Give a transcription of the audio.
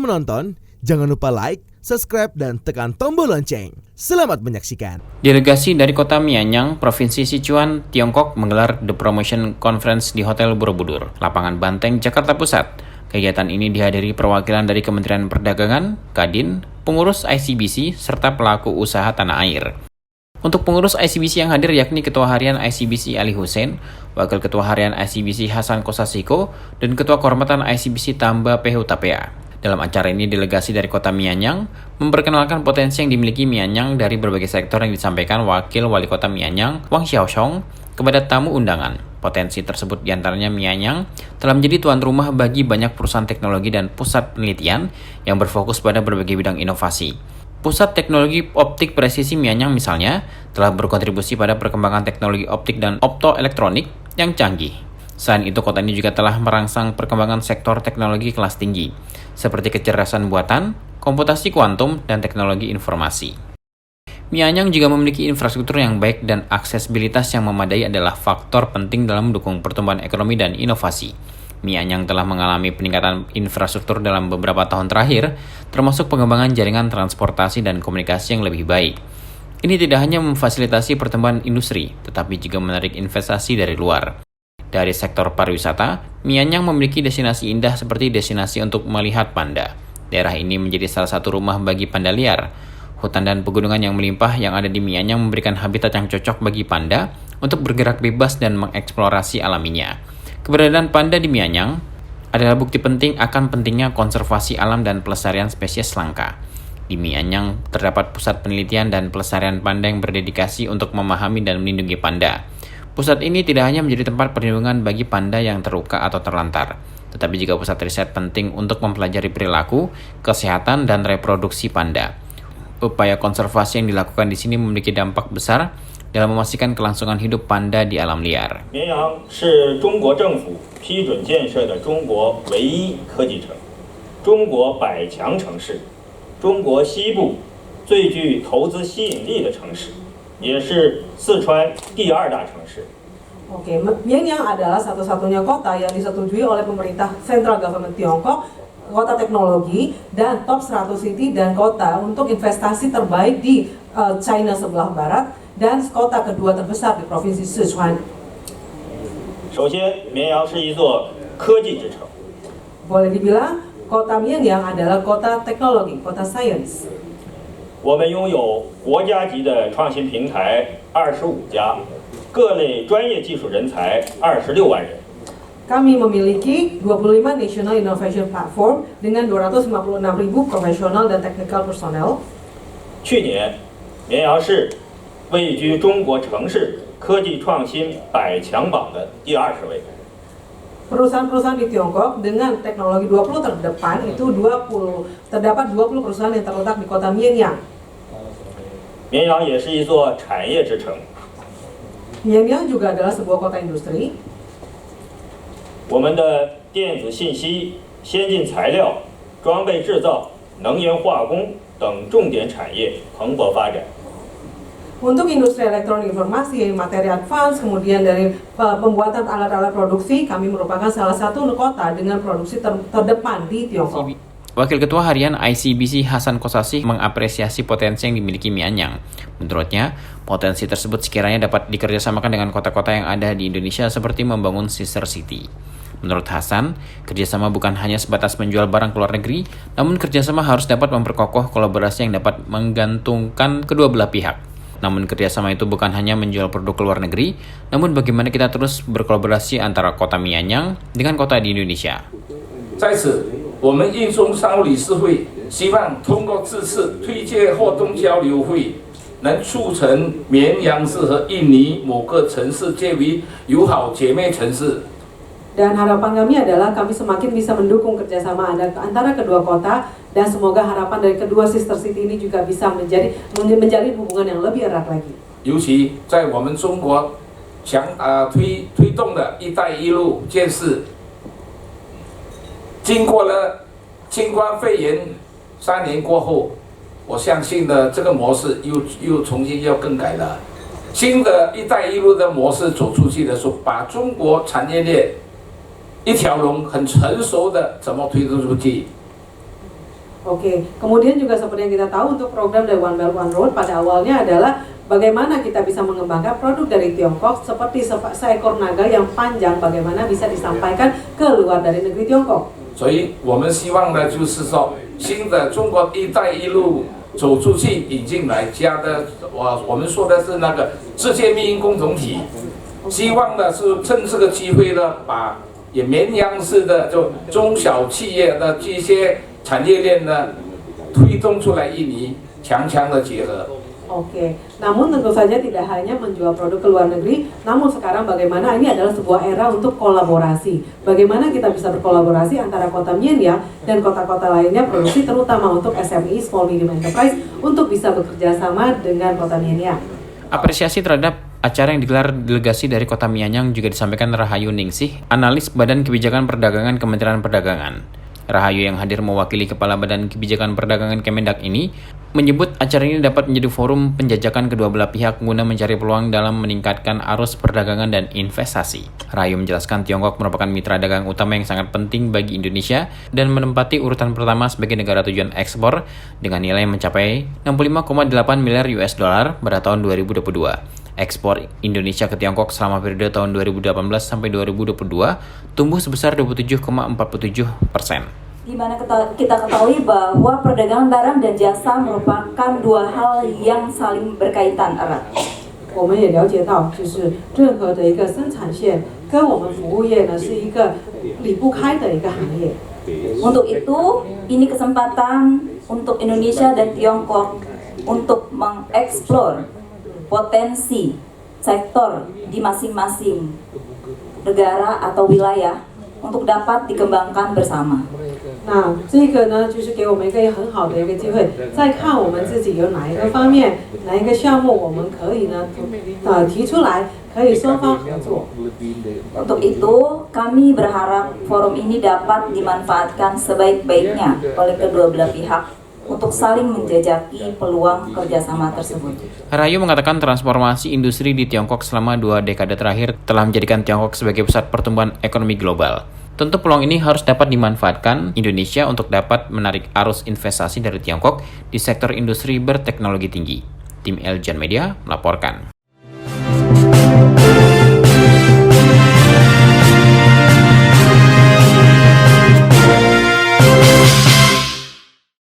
menonton, jangan lupa like, subscribe, dan tekan tombol lonceng. Selamat menyaksikan. Delegasi dari kota Mianyang, Provinsi Sichuan, Tiongkok menggelar The Promotion Conference di Hotel Borobudur, Lapangan Banteng, Jakarta Pusat. Kegiatan ini dihadiri perwakilan dari Kementerian Perdagangan, Kadin, pengurus ICBC, serta pelaku usaha tanah air. Untuk pengurus ICBC yang hadir yakni Ketua Harian ICBC Ali Hussein, Wakil Ketua Harian ICBC Hasan Kosasiko, dan Ketua Kehormatan ICBC Tamba Pehu Tapea. Dalam acara ini, delegasi dari kota Mianyang memperkenalkan potensi yang dimiliki Mianyang dari berbagai sektor yang disampaikan Wakil Wali Kota Mianyang, Wang Xiaoshong, kepada tamu undangan. Potensi tersebut diantaranya Mianyang telah menjadi tuan rumah bagi banyak perusahaan teknologi dan pusat penelitian yang berfokus pada berbagai bidang inovasi. Pusat Teknologi Optik Presisi Mianyang misalnya telah berkontribusi pada perkembangan teknologi optik dan optoelektronik yang canggih. Selain itu, kota ini juga telah merangsang perkembangan sektor teknologi kelas tinggi, seperti kecerdasan buatan, komputasi kuantum, dan teknologi informasi. Mianyang juga memiliki infrastruktur yang baik dan aksesibilitas yang memadai adalah faktor penting dalam mendukung pertumbuhan ekonomi dan inovasi. Mianyang telah mengalami peningkatan infrastruktur dalam beberapa tahun terakhir, termasuk pengembangan jaringan transportasi dan komunikasi yang lebih baik. Ini tidak hanya memfasilitasi pertumbuhan industri, tetapi juga menarik investasi dari luar. Dari sektor pariwisata, Mianyang memiliki destinasi indah seperti destinasi untuk melihat panda. Daerah ini menjadi salah satu rumah bagi panda liar. Hutan dan pegunungan yang melimpah yang ada di Mianyang memberikan habitat yang cocok bagi panda untuk bergerak bebas dan mengeksplorasi alaminya. Keberadaan panda di Mianyang adalah bukti penting akan pentingnya konservasi alam dan pelestarian spesies langka. Di Mianyang terdapat pusat penelitian dan pelestarian panda yang berdedikasi untuk memahami dan melindungi panda. Pusat ini tidak hanya menjadi tempat perlindungan bagi panda yang terluka atau terlantar, tetapi juga pusat riset penting untuk mempelajari perilaku, kesehatan, dan reproduksi panda. Upaya konservasi yang dilakukan di sini memiliki dampak besar dalam memastikan kelangsungan hidup panda di alam liar. Mianyang 是中国政府批准建设的中国唯一科技城，中国百强城市，中国西部最具投资吸引力的城市，也是四川第二大城市。 Oke, Mianyang adalah satu-satunya kota yang disetujui oleh pemerintah Central Government Tiongkok, kota teknologi dan top 100 city dan kota untuk investasi terbaik di China sebelah barat dan kota kedua terbesar di Provinsi Sichuan. 首先，绵阳是一座科技之城。 Boleh dibilang, kota Mianyang adalah kota teknologi, kota sains. 我们拥有国家级的创新平台25家，各类专业技术人才26万人。 Kami memiliki 25 National Innovation Platform dengan 256.000 profesional dan technical personnel. 去年，绵阳市位居中国城市科技创新100强榜的第20位。 Perusahaan-perusahaan di Tiongkok dengan teknologi 20 terdepan itu terdapat 20 perusahaan yang terletak di kota Mianyang. 绵阳也是一座产业之城。 Mianyang juga adalah sebuah kota industri. 我们的电子信息、先进材料、装备制造、能源化工等重点产业蓬勃发展。 Untuk industri elektronik informasi, materi advance, kemudian dari pembuatan alat-alat produksi, kami merupakan salah satu kota dengan produksi terdepan di Tiongkok. Wakil Ketua Harian ICBC Hasan Kosasih mengapresiasi potensi yang dimiliki Mianyang. Menurutnya, potensi tersebut sekiranya dapat dikerjasamakan dengan kota-kota yang ada di Indonesia seperti membangun sister city. Menurut Hasan, kerjasama bukan hanya sebatas menjual barang ke luar negeri, namun kerjasama harus dapat memperkokoh kolaborasi yang dapat menggantungkan kedua belah pihak. Namun kerjasama itu bukan hanya menjual produk ke luar negeri, namun bagaimana kita terus berkolaborasi antara kota Mianyang dengan kota di Indonesia. 在此，我们印中商务理事会希望通过这次推介活动交流会，能促成绵阳市和印尼某个城市结为友好姐妹城市。 Dan harapan kami adalah kami semakin bisa mendukung kerjasama antara kedua kota dan semoga harapan dari kedua sister city ini juga bisa menjalin hubungan yang lebih erat lagi. 尤其在我们中国推动的一带一路建设，经过了新冠肺炎3年过后，我相信的这个模式又重新要更改了。新的一带一路的模式走出去的时候，把中国产业链一条龙很成熟的怎么推动出去？ Oke, kemudian juga seperti yang kita tahu untuk program dari One Belt One Road pada awalnya adalah bagaimana kita bisa mengembangkan produk dari Tiongkok seperti seekor naga yang panjang, bagaimana bisa disampaikan ke luar dari negeri Tiongkok. 所以我们希望呢，就是说新的中国“一带一路”走出去、引进来，加的我们说的是那个世界命运共同体。希望呢是趁这个机会呢，把也绵阳市的就中小企业的这些产业链呢推动出来，印尼强的结合。 Oke, namun tentu saja tidak hanya menjual produk ke luar negeri, namun sekarang bagaimana ini adalah sebuah era untuk kolaborasi. Bagaimana kita bisa berkolaborasi antara kota Mianyang dan kota-kota lainnya produksi terutama untuk SME, Small Medium Enterprise, untuk bisa bekerja sama dengan kota Mianyang. Apresiasi terhadap acara yang digelar delegasi dari kota Mianyang juga disampaikan Rahayu Ningsih, analis Badan Kebijakan Perdagangan Kementerian Perdagangan. Rahayu yang hadir mewakili Kepala Badan Kebijakan Perdagangan Kemendak ini menyebut acara ini dapat menjadi forum penjajakan kedua belah pihak guna mencari peluang dalam meningkatkan arus perdagangan dan investasi. Rahayu menjelaskan Tiongkok merupakan mitra dagang utama yang sangat penting bagi Indonesia dan menempati urutan pertama sebagai negara tujuan ekspor dengan nilai mencapai 65,8 miliar US dollar pada tahun 2022. Ekspor Indonesia ke Tiongkok selama periode tahun 2018 sampai 2022 tumbuh sebesar 27,47%. Di mana kita ketahui bahwa perdagangan barang dan jasa merupakan dua hal yang saling berkaitan erat. 我们也了解到，就是任何的一个生产线跟我们服务业呢是一个离不开的一个行业。 Untuk itu, ini kesempatan untuk Indonesia dan Tiongkok untuk mengeksplor potensi sektor di masing-masing negara atau wilayah untuk dapat dikembangkan bersama. 那这个呢，就是给我们一个很好的一个机会，再看我们自己有哪一个方面、哪一个项目，我们可以呢，提出来，可以双方合作。 Untuk itu, kami berharap forum ini dapat dimanfaatkan sebaik-baiknya oleh kedua belah pihak untuk saling menjajaki peluang kerjasama tersebut. Rahayu mengatakan transformasi industri di Tiongkok selama 2 dekade terakhir telah menjadikan Tiongkok sebagai pusat pertumbuhan ekonomi global. Tentu peluang ini harus dapat dimanfaatkan Indonesia untuk dapat menarik arus investasi dari Tiongkok di sektor industri berteknologi tinggi. Tim Eljan Media melaporkan.